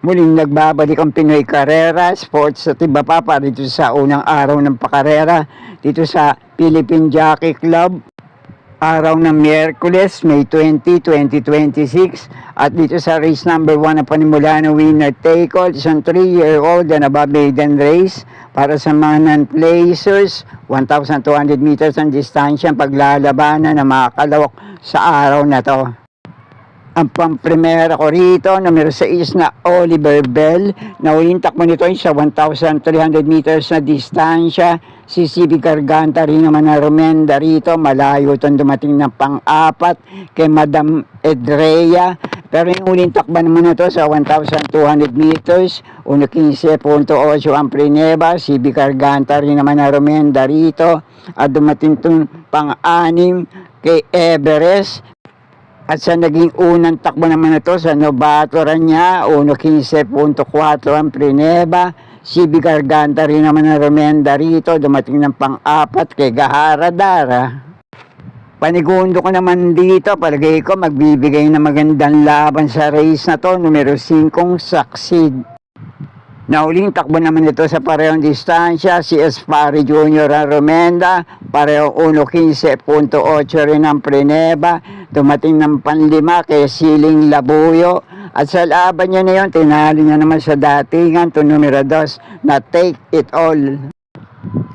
Muling nagbabalik ang Pinoy Karera Sports at iba pa para dito sa unang araw ng pakarera dito sa Philippine Jockey Club. Araw ng Miyerkules, May 20, 2026 at dito sa race number 1 na panimula ng winner take all, isang 3-year-old and above maiden race para sa mga non-placers, 1,200 meters ang distansya ang paglalabanan na makakalawak sa araw na to. Ang pampremera ko rito, numero 6 na Oliver Bell, na uling takbo nito ay sa 1,300 meters na distansya. Si CB Garganta rin naman na Romenda rito, malayo itong dumating ng pang-apat kay Madam Edrea. Pero yung uling takbo naman na ito sa 1,200 meters, 1.15.8 ang Prineva. CB Garganta rin naman na Romenda rito, at dumating itong pang-anim kay Everest. At sa naging unang takbo naman na ito sa Novato niya, 1.15.4 ang Prineva. CB Garganta rin naman na Romenda rito, dumating ng pang-apat kay Gahara Dara. Panigundo ko naman dito, palagay ko magbibigay na magandang laban sa race na to, numero 5 Succeed. Nauling takbo naman ito sa parehong distansya, si Espari Jr. ang Romenda, parehong 1.15.8 rin ang Prineva, dumating ng panlima kay Siling Labuyo, at sa laban niya na yun, tinalo niya naman sa datingan, ito numero 2 na Take It All.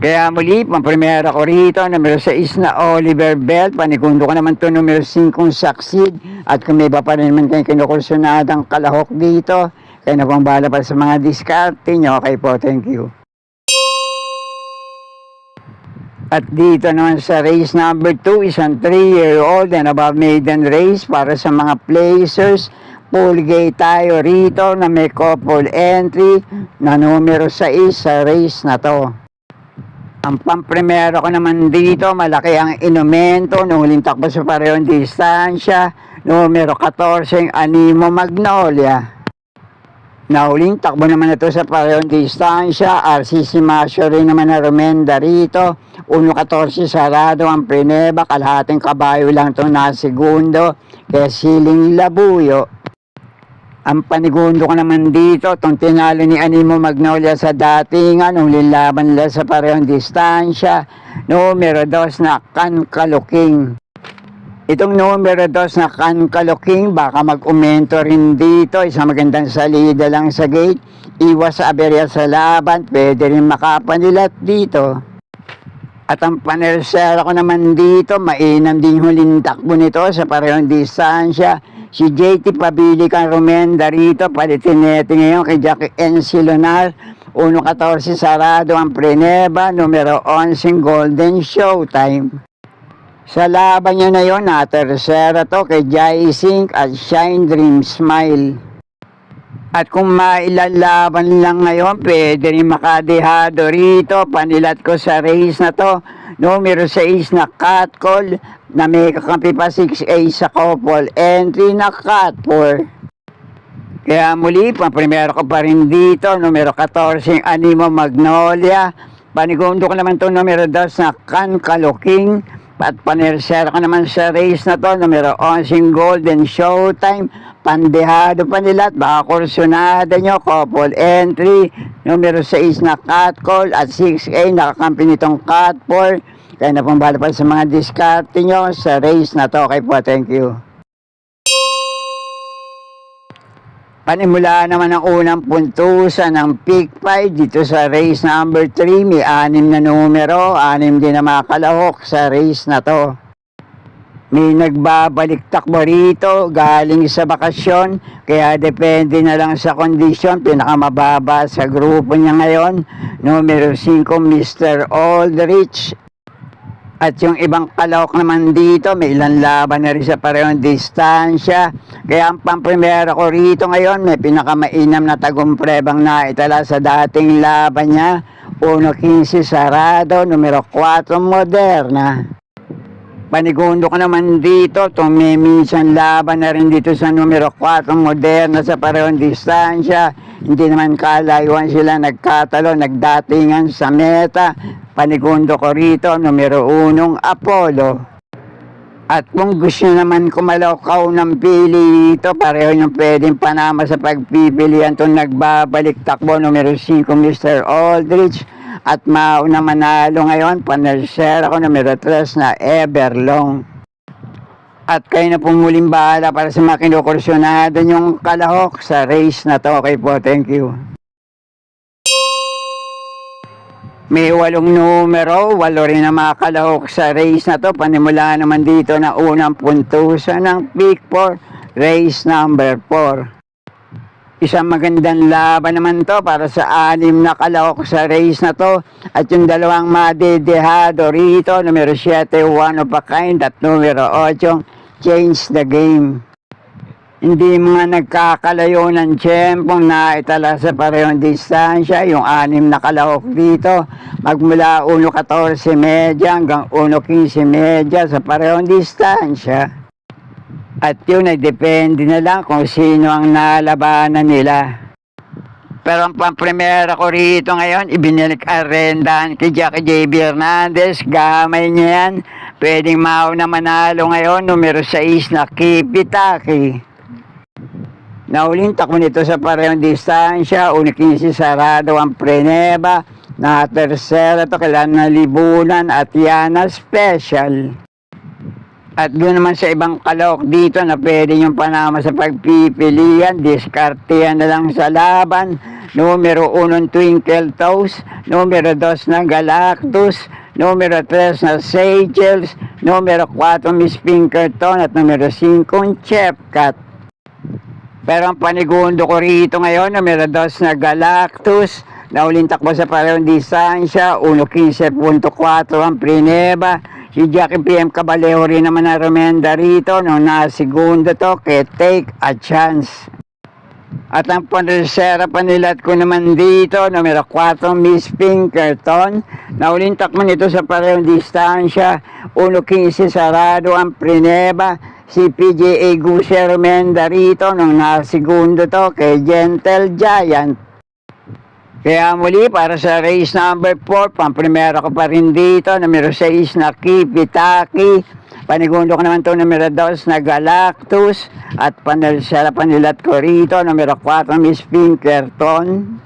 Kaya muli, pang-primera ko rito, numero 6 na Oliver Bell, panigundo ko naman ito numero 5 Succeed, at kung may iba pa rin naman kayong kinukursunadang kalahok dito, kaya na pong bahala pa sa mga diskarte nyo. Okay po, thank you. At dito naman sa race number 2, isang 3-year-old and above maiden race para sa mga placers. Full gate tayo rito na may couple entry na numero 6 sa race na to. Ang pampremero ko naman dito, malaki ang inumento, nung huling takbo sa parehong distansya, numero 14 Animo Magnolia. Nauling takbo naman ito sa parehong distansya, RCC Masyo rin naman na Romenda rito, 1.14 sarado ang Prineva, kalahating kabayo lang ito na segundo, kaya Siling Labuyo. Ang panigundo ko naman dito, itong tinalo ni Animo Magnolia sa datingan, nung lilaban nila sa parehong distansya, numero 2 na Kankaluking. Itong numero 2 na Kankaluking, baka mag-umento rin dito, isang magandang salida lang sa gate, iwas sa aberya sa laban, pwede rin makapanilat dito. At ang panersera ko naman dito, mainam din huling takbo nito sa parehong distansya. Si JT Pabilican Romenda rito, palitinete ngayon kay Jackie N. Silonar, 1.14 sarado ang Prineva, numero 11 Golden Showtime. Sa laban niya na yun, tercera to kay Jai Sink at Shine Dream Smile. At kung mailalaban lang ngayon, pwede rin makadehado rito. Panilat ko sa race na to, numero 6 na Cat Call, na may kakampi pa 6A sa couple entry na Cat 4. Kaya muli, pang-primero ko pa rin dito, numero 14 Animo Magnolia. Panigundo ko naman to numero 2 na Kankaluking. At panersera ko naman sa race na to, numero 11 Golden Showtime, pandehado pa nila at baka kursunada nyo, couple entry, numero 6 na Cat Call at 6A, nakakampi nitong Cat 4, kaya na pong bahala pa sa mga diskarte nyo sa race na to. Okay po, thank you. Panimula naman ang unang puntusan ng Pick 5 dito sa race number 3. May 6 na numero, 6 din na makalahok sa race na to. May nagbabalik takbo rito, galing sa bakasyon, kaya depende na lang sa kondisyon. Pinakamababa sa grupo niya ngayon, numero 5 Mr. Aldrich. At yung ibang kalahok naman dito, may ilang laban na rin sa parehong distansya. Kaya ang pamprimera ko rito ngayon, may pinakamainam na tagumprebang naitala sa dating laban niya. 1.15 sarado, numero 4 Moderna. Panigundo ko naman dito, tumiminsan laban na rin dito sa numero 4 Moderna sa parehong distansya. Hindi naman kalayuan sila nagkatalo, nagdatingan sa meta. Panigundo ko rito, numero 1 Apollo. At kung gusto naman kumalakaw ng pili dito, pareho yung pwedeng panama sa pagpipilian itong nagbabalik takbo numero 5 Mr. Aldrich. At mauna manalo ngayon, panelsera ko numero 3 na Everlong. At kayo na pong muling bahala para sa mga kinukursyonado yung kalahok sa race na to. Okay po, thank you. May 8 numero, 8 rin na mga kalahok sa race na to. Panimula naman dito na unang puntusan ng pick 4, race number 4. Isang magandang laban naman to para sa 6 na kalahok sa race na to. At yung dalawang madedehado rito, numero 7, One of a Kind, at numero 8, Change the Game. Hindi mga nagkakalayo ng tiyempong naitala sa parehong distansya. Yung 6 na kalahok dito, magmula 1.14 hanggang 1.15 sa parehong distansya. At yun ay depende na lang kung sino ang nalabanan nila. Pero ang pampremera ko rito ngayon, ibinilik ang rendahan kay Jackie J.B. Hernandez. Gamay niya yan. Pwedeng mauna manalo ngayon, numero 6 na Kipitaki. Nauling takbo nito sa parehong distansya, 1.15 sarado ang Preneba, na tercera to kailan na Libunan at Yana Special. At doon naman sa ibang kalahok dito na pwede yung panama sa pagpipilian, diskartehan na lang sa laban, numero 1 Twinkle Toes, numero 2 na Galactus, numero 3 na Seychelles, numero 4 Miss Pinkerton at numero 5 Chef Cat. Pero ang panigundo ko rito ngayon, numero 2 na Galactus, nauling takbo sa parehong distansya, 1.15.4 ang Preneba. Si Jackie PM Cabalejo rin naman na remenda rito, nung nasigundo to, kay Take a Chance. At ang panresera panilat ko naman dito, numero 4 Miss Pinkerton, nauling takbo nito sa parehong distansya, 1.15 sarado ang Preneba. Si PJA Gusia remenda rito nung nasigundo to kay Gentle Giant. Kaya muli para sa race number 4, pamprimera ko pa rin dito, numero 6 na Kipitaki. Panigundo ko naman to numero 2 na Galactus. At panelsera panilat ko rito, numero 4 Miss Pinkerton.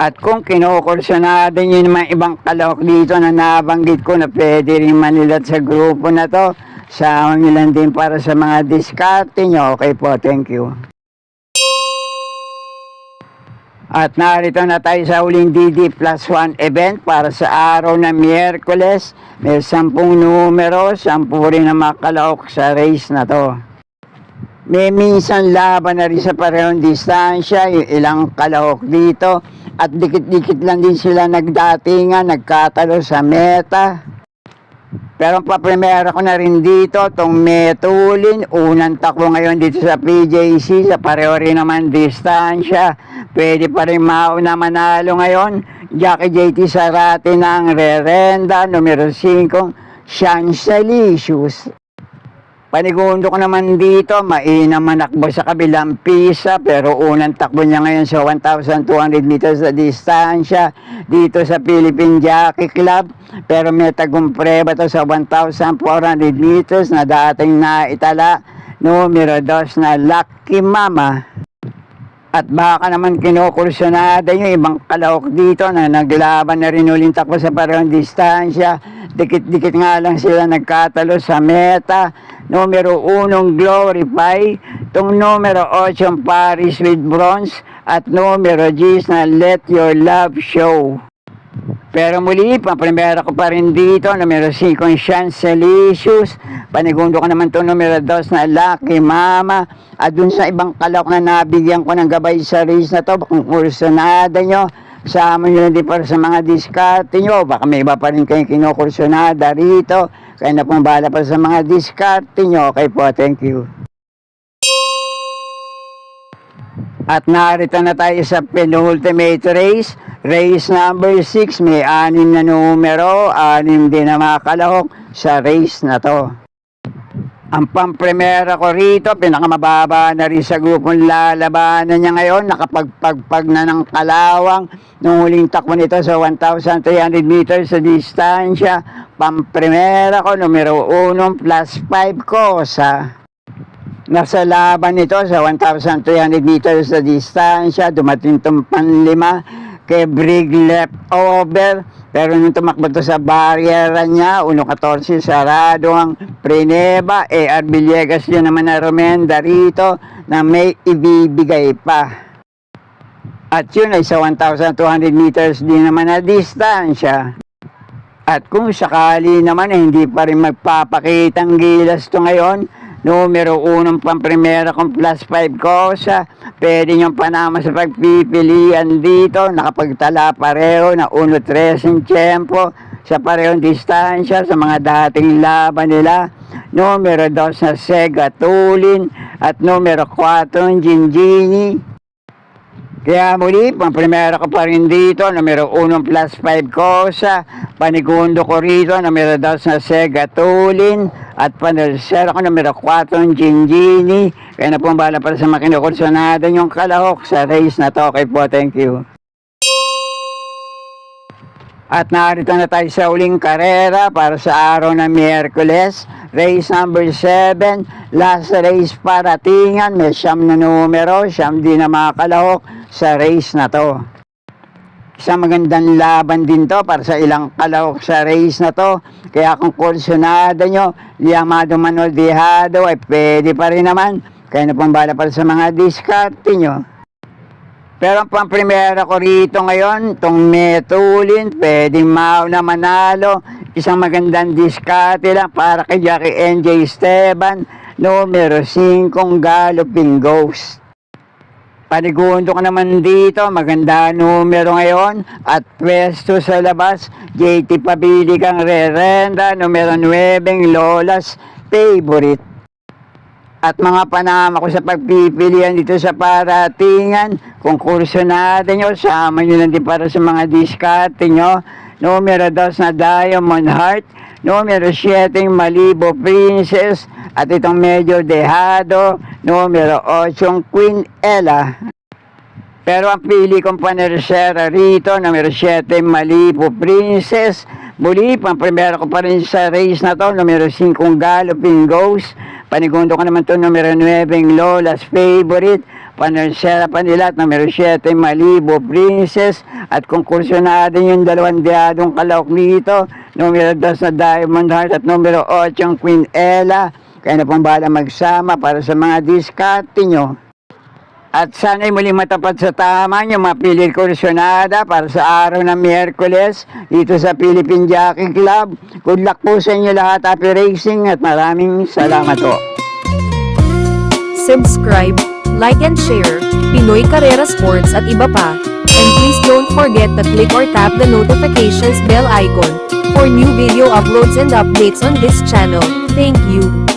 At kung kinukursyonado nyo yung mga ibang kalahok dito na nabanggit ko na pwede rin manilat sa grupo na to, sa ilan din para sa mga diskarte nyo. Okay po, thank you. At narito na tayo sa huling DD plus 1 event para sa araw na Miyerkules. May 10 numero, 10 rin na makalahok sa race na to. May minsan laban na rin sa parehong distansya, yung ilang kalahok dito. At dikit-dikit lang din sila nagdatingan, nagkatalo sa meta. Pero ang paprimera ko na rin dito, itong Metulin, unang takbo ngayon dito sa PJC, sa pareho rin naman distansya. Pwede pa rin mauna manalo ngayon. Jackie JT Sarate ng Rerenda, numero 5, Chancelicious. Panigundo ko naman dito, mainam manakbo sa kabilang pisa, pero unang takbo niya ngayon sa 1,200 meters sa distansya dito sa Philippine Jockey Club. Pero may tagumpre ba to sa 1,400 meters na dating naitala, numero 2 na Lucky Mama. At baka naman kinukursyonada yung ibang kalahok dito na naglaban na rin uling takbo sa parehong distansya. Dikit-dikit nga lang sila nagkatalo sa meta. Numero 1 Glorify, itong numero 8 Paris with Bronze, at numero 10 na Let Your Love Show. Pero muli, pampremera ko pa rin dito, numero 5 Chancelicious. Panigundo ko naman itong numero 2 na Lucky Mama. At dun sa ibang kalahok na nabigyan ko ng gabay sa race na to, kung kursyonada nyo, sama nyo lang din para sa mga diskarte nyo. Baka may iba pa rin kayong kinukursyonada rito. Kaya na pong bahala para sa mga diskarte nyo. Okay po, thank you. At narito na tayo sa penultimate race. Race number 6, may 6 na numero, 6 din na mga kalahok sa race na to. Ang pampremera ko rito, pinakamababa na rin sa grupong lalabanan niya ngayon, nakapagpagpag na ng kalawang nung huling takbo nito sa 1,300 meters sa distansya. Pampremera ko, numero 1, plus 5 ko sa nasa laban nito sa 1,300 meters sa distansya. Dumating itong panlima kay Brig Leftover. Pero nung tumakbo to sa barriera niya, 1.14 sarado ang Preneba. AR Villegas yun naman na Romenda rito na may ibibigay pa. At yun ay sa 1,200 meters din naman na distansya. At kung sakali naman hindi pa rin magpapakitang gilas to ngayon, numero 1 pampremera kong plus 5 ko sa pwede niyong panama sa pagpipilian dito. Nakapagtala pareho na 1.3 ang tiyempo sa parehong distansya sa mga dating laban nila. Numero 2 na Sega Tulin at numero 4 Ginggini. Kaya muli, pampremera ko pa rin dito, numero 1 plus 5 ko sa panigundo ko rito, numero 2 na Sega Tulin, at panersera ko, numero 4 Ginggini. Kaya na po ang bala para sa makinukursunada yung kalahok sa race na to. Okay po, thank you. At narito na tayo sa uling karera para sa araw ng Miyerkules. Race number 7, last race paratingan. May 9 na numero, 9 din na mga kalahok sa race na to. Isang magandang laban din to para sa ilang kalahok sa race na to. Kaya kung kursunada nyo, Llamado Manuel Dejado ay pwede pa rin naman. Kaya na pong bala para sa mga diskarte nyo. Pero ang pampremera ko rito ngayon, itong Metulin, pwedeng mauna manalo. Isang magandang diskarte lang para kay Jackie NJ Esteban, numero 5 Galloping Ghost. Panigundo ko naman dito, maganda numero ngayon at pwesto sa labas, JT Pabili kang Rerenda, numero 9 Lola's Favorite. At mga panama ko sa pagpipilian dito sa paratingan, kung kursunada nyo, sama nyo lang din para sa mga diskarte nyo. Numero 2 na Diamond Heart, numero 7 Malibo Princess, at itong medyo dehado, numero 8 Queen Ella. Pero ang pili kong panersera rito, numero 7 Malibo Princess. Muli, pampremera ko pa rin sa race na to, numero 5 Galloping Ghost. Panigundo ko naman to, numero 9 Lola's Favorite. Panersera pa nila at numero 7 Malibo Princess. At kung kursunada yung dalawang diyadong kalahok dito, numero 2 na Diamond Heart at numero 8 Queen Ella. Kaya na pong bahala magsama para sa mga diskarte nyo. At sana'y muli matapat sa tama yung mapili kursunada para sa araw ng Miyerkules dito sa Philippine Jockey Club. Good luck po sa inyo lahat. Happy racing at maraming salamat po. Subscribe, like and share, Pinoy Carrera Sports at iba pa. And please don't forget to click or tap the notifications bell icon for new video uploads and updates on this channel. Thank you.